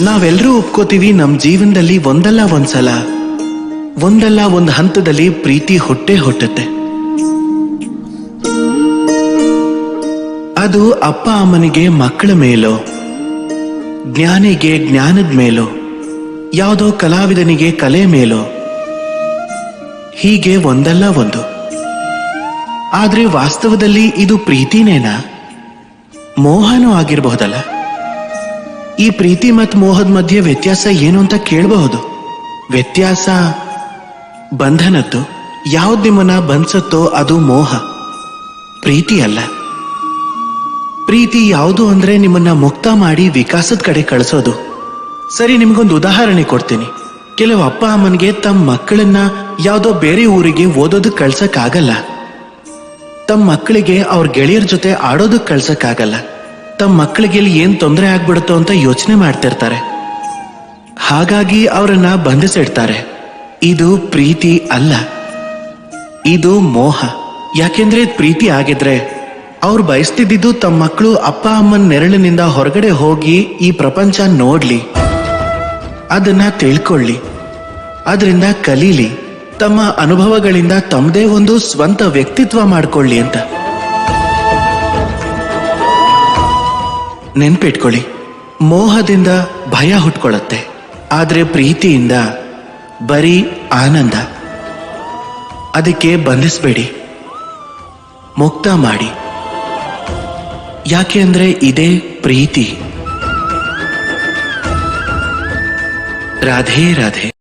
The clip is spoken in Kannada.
ನಾವೆಲ್ಲರೂ ಒಪ್ಕೋತೀವಿ, ನಮ್ ಜೀವನದಲ್ಲಿ ಒಂದಲ್ಲ ಒಂದು ಹಂತದಲ್ಲಿ ಪ್ರೀತಿ ಹುಟ್ಟುತ್ತೆ. ಅದು ಅಪ್ಪ ಅಮ್ಮನಿಗೆ ಮಕ್ಕಳ ಮೇಲೋ, ಜ್ಞಾನಿಗೆ ಜ್ಞಾನದ ಮೇಲೋ, ಯಾವುದೋ ಕಲಾವಿದನಿಗೆ ಕಲೆ ಮೇಲೋ, ಹೀಗೆ ಒಂದಲ್ಲ ಒಂದು. ಆದ್ರೆ ವಾಸ್ತವದಲ್ಲಿ ಇದು ಪ್ರೀತಿನೇನಾ, ಮೋಹನೂ ಆಗಿರಬಹುದಲ್ಲ? ಈ ಪ್ರೀತಿ ಮತ್ತು ಮೋಹದ ಮಧ್ಯೆ ವ್ಯತ್ಯಾಸ ಏನು ಅಂತ ಕೇಳಬಹುದು. ವ್ಯತ್ಯಾಸ ಬಂಧನದ್ದು. ಯಾವ್ದು ನಿಮ್ಮನ್ನ ಬಂಧಿಸುತ್ತೋ ಅದು ಮೋಹ, ಪ್ರೀತಿ ಅಲ್ಲ. ಪ್ರೀತಿ ಯಾವುದು ಅಂದ್ರೆ ನಿಮ್ಮನ್ನ ಮುಕ್ತ ಮಾಡಿ ವಿಕಾಸದ ಕಡೆ ಕಳಿಸೋದು. ಸರಿ, ನಿಮ್ಗೊಂದು ಉದಾಹರಣೆ ಕೊಡ್ತೀನಿ. ಕೆಲವು ಅಪ್ಪ ಅಮ್ಮನಿಗೆ ತಮ್ಮ ಮಕ್ಕಳನ್ನ ಯಾವುದೋ ಬೇರೆ ಊರಿಗೆ ಓದೋದಕ್ಕೆ ಕಳ್ಸಕ್ಕಾಗಲ್ಲ. ತಮ್ಮ ಮಕ್ಕಳಿಗೆ ಅವ್ರ ಗೆಳೆಯರ ಜೊತೆ ಆಡೋದಕ್ಕೆ ಕಳ್ಸಕ್ಕಾಗಲ್ಲ. ತಮ್ಮ ಮಕ್ಕಳಿಗೆ ಇಲ್ಲಿ ಏನ್ ತೊಂದರೆ ಆಗ್ಬಿಡುತ್ತೋ ಅಂತ ಯೋಚನೆ ಮಾಡ್ತಿರ್ತಾರೆ. ಹಾಗಾಗಿ ಅವರನ್ನ ಬಂಧಿಸಿಡ್ತಾರೆ. ಇದು ಪ್ರೀತಿ ಅಲ್ಲ, ಇದು ಮೋಹ. ಯಾಕೆಂದ್ರೆ ಪ್ರೀತಿ ಆಗಿದ್ರೆ ಅವ್ರು ಬಯಸ್ತಿದ್ದು ತಮ್ಮ ಮಕ್ಕಳು ಅಪ್ಪ ಅಮ್ಮನ ನೆರಳಿನಿಂದ ಹೊರಗಡೆ ಹೋಗಿ ಈ ಪ್ರಪಂಚ ನೋಡ್ಲಿ, ಅದನ್ನ ತಿಳ್ಕೊಳ್ಳಿ, ಅದರಿಂದ ಕಲೀಲಿ, ತಮ್ಮ ಅನುಭವಗಳಿಂದ ತಮ್ಮದೇ ಒಂದು ಸ್ವಂತ ವ್ಯಕ್ತಿತ್ವ ಮಾಡ್ಕೊಳ್ಳಿ ಅಂತ. ನೆನ್ಪಿಟ್ಕೊಳ್ಳಿ, ಮೋಹದಿಂದ ಭಯ ಹುಟ್ಕೊಳ್ಳುತ್ತೆ, ಆದ್ರೆ ಪ್ರೀತಿಯಿಂದ ಬರೀ ಆನಂದ. ಅದಕ್ಕೆ ಬಂಧಿಸ್ಬೇಡಿ, ಮುಕ್ತ ಮಾಡಿ. ಯಾಕೆ ಅಂದ್ರೆ ಇದೇ ಪ್ರೀತಿ. ರಾಧೆ ರಾಧೆ.